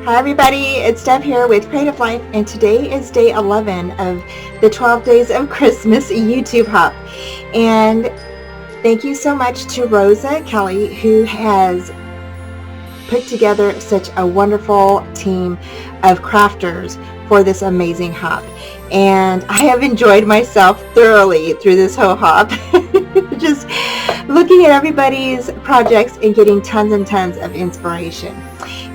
Hi everybody, it's Deb here with Creative Life, and today is day 11 of the 12 Days of Christmas YouTube Hop. And thank you so much to Rosa Kelly, who has put together such a wonderful team of crafters for this amazing hop. And I have enjoyed myself thoroughly through this whole hop. Just looking at everybody's projects and getting tons and tons of inspiration.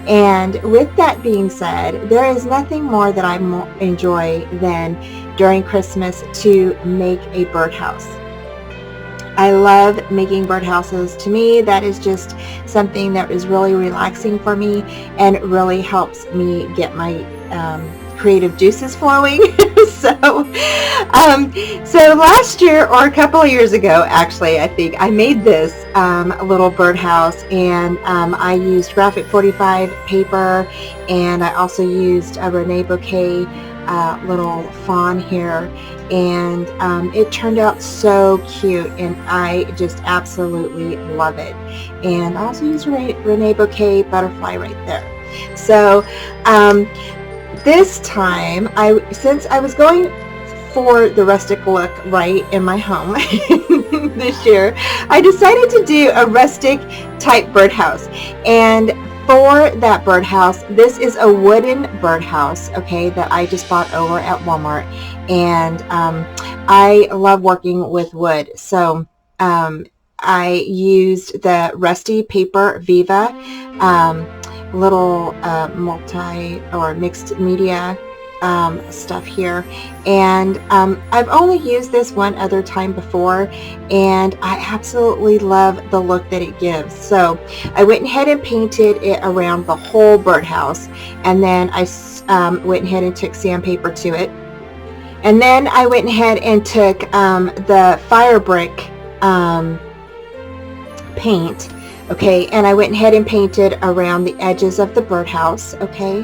And with that being said, there is nothing more that I enjoy than during Christmas to make a birdhouse. I love making birdhouses. To me, that is just something that is really relaxing for me and really helps me get my creative juices flowing. So last year, or a couple of years ago, actually, I think I made this little birdhouse, and I used Graphic 45 paper, and I also used a Rene Bouquet little fawn here, and it turned out so cute, and I just absolutely love it. And I also used Rene Bouquet butterfly right there. So this time, since I was going for the rustic look right in my home this year, I decided to do a rustic type birdhouse. And for that birdhouse, this is a wooden birdhouse, okay, that I just bought over at Walmart. And I love working with wood. So I used the Rusty Paper Viva little multi or mixed media stuff here, and I've only used this one other time before, and I absolutely love the look that it gives. So I went ahead and painted it around the whole birdhouse, and then I went ahead and took sandpaper to it, and then I went ahead and took the fire brick paint, okay, and I went ahead and painted around the edges of the birdhouse, okay.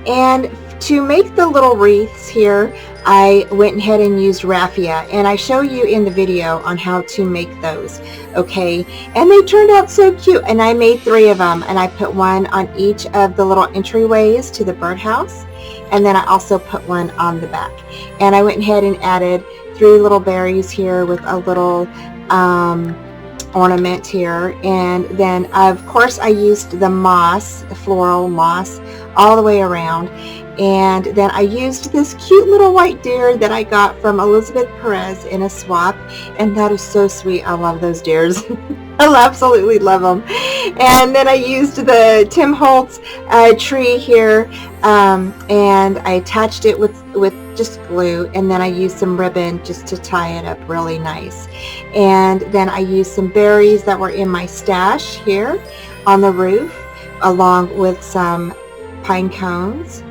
And to make the little wreaths here, I went ahead and used raffia, and I show you in the video on how to make those, okay. And they turned out so cute, and I made 3 of them, and I put one on each of the little entryways to the birdhouse, and then I also put one on the back. And I went ahead and added 3 little berries here with a little ornament here, and then of course I used the moss, the floral moss, all the way around. And then I used this cute little white deer that I got from Elizabeth Perez in a swap, and that is so sweet. I love those deers. I absolutely love them. And then I used the Tim Holtz tree here, and I attached it with just glue, and then I used some ribbon just to tie it up really nice. And then I used some berries that were in my stash here on the roof, along with some pine cones.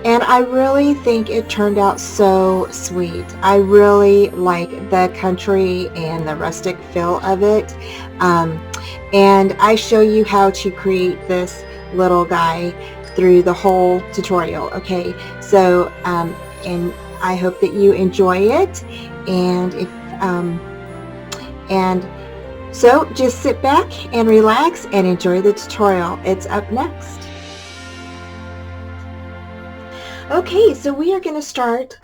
And I really think it turned out so sweet. I really like the country and the rustic feel of it. And I show you how to create this little guy through the whole tutorial, okay? So, and I hope that you enjoy it. And so just sit back and relax and enjoy the tutorial. It's up next. Okay, so we are going to start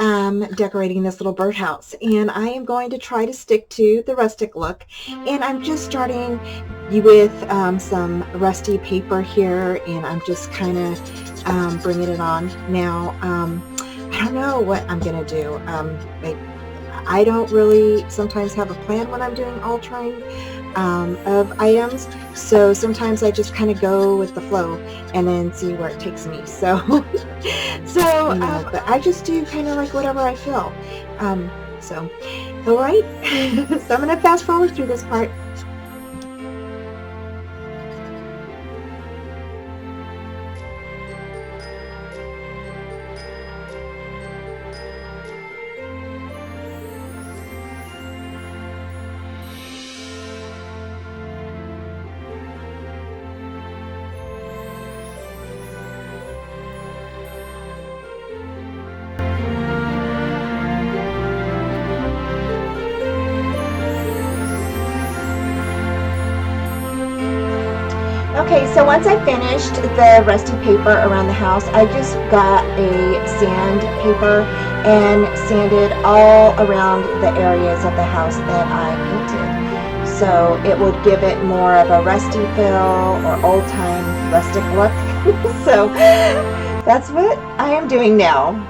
decorating this little birdhouse, and I am going to try to stick to the rustic look, and I'm just starting with some rusty paper here, and I'm just kind of bringing it on. Now, I don't know what I'm going to do. I don't really sometimes have a plan when I'm doing altering of items, so sometimes I just kind of go with the flow and then see where it takes me. So but I just do kind of like whatever I feel. So all right. So I'm going to fast forward through this part. Okay, so once I finished the rusty paper around the house, I just got a sandpaper and sanded all around the areas of the house that I painted. So it would give it more of a rusty feel or old-time rustic look. So that's what I am doing now.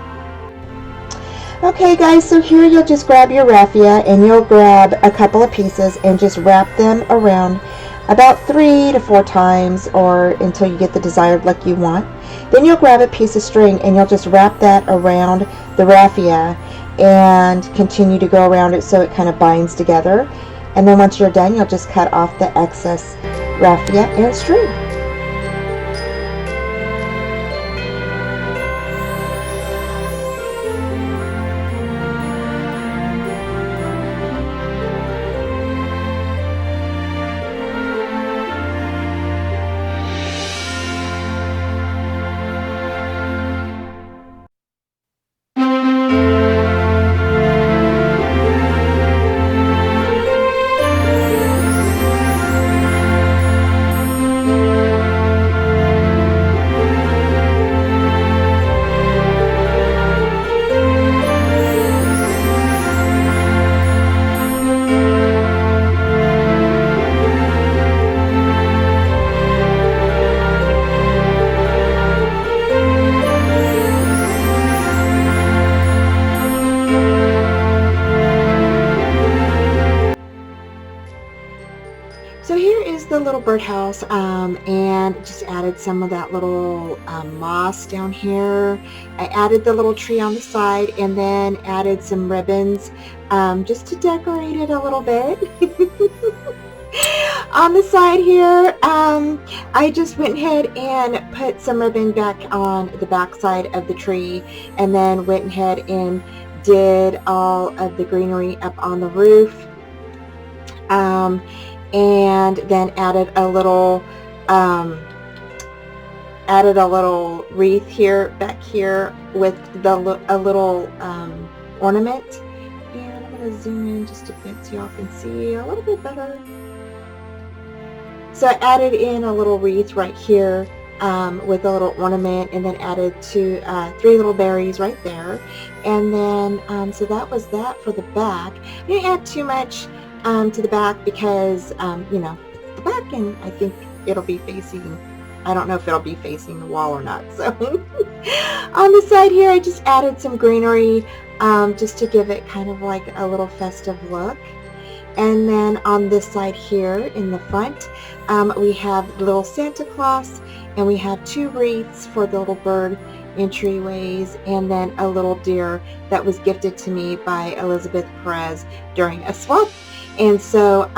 Okay guys, so here you'll just grab your raffia and you'll grab a couple of pieces and just wrap them around about 3 to 4 times or until you get the desired look you want. Then you'll grab a piece of string and you'll just wrap that around the raffia and continue to go around it so it kind of binds together. And then once you're done, you'll just cut off the excess raffia and string. So here is the little birdhouse, and just added some of that little moss down here. I added the little tree on the side and then added some ribbons just to decorate it a little bit. On the side here, I just went ahead and put some ribbon back on the back side of the tree, and then went ahead and did all of the greenery up on the roof. And then added a little wreath here, back here, with a little ornament. And I'm going to zoom in just a bit so y'all can see a little bit better. So I added in a little wreath right here with a little ornament, and then added 3 little berries right there. And then so that was that for the back. I didn't add too much to the back because you know, the back, and I think it'll be facing, I don't know if it'll be facing the wall or not. So on the side here, I just added some greenery just to give it kind of like a little festive look. And then on this side here in the front, we have the little Santa Claus, and we have 2 wreaths for the little bird entryways, and then a little deer that was gifted to me by Elizabeth Perez during a swap. And so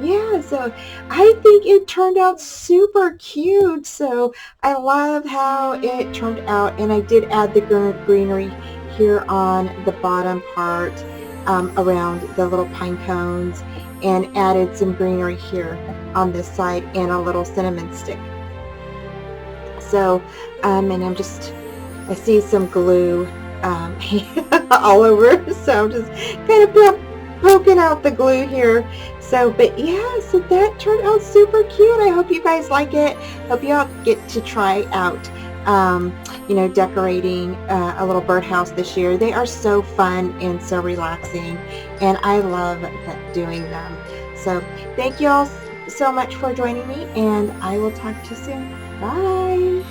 yeah, so I think it turned out super cute. So I love how it turned out, and I did add the greenery here on the bottom part around the little pine cones, and added some greenery here on this side and a little cinnamon stick. So and I see some glue all over, so I'm just kind of poking out the glue here. So, but yeah, so that turned out super cute. I hope you guys like it. Hope you all get to try out you know, decorating a little birdhouse this year. They are so fun and so relaxing, and I love doing them. So thank you all so much for joining me, and I will talk to you soon. Bye.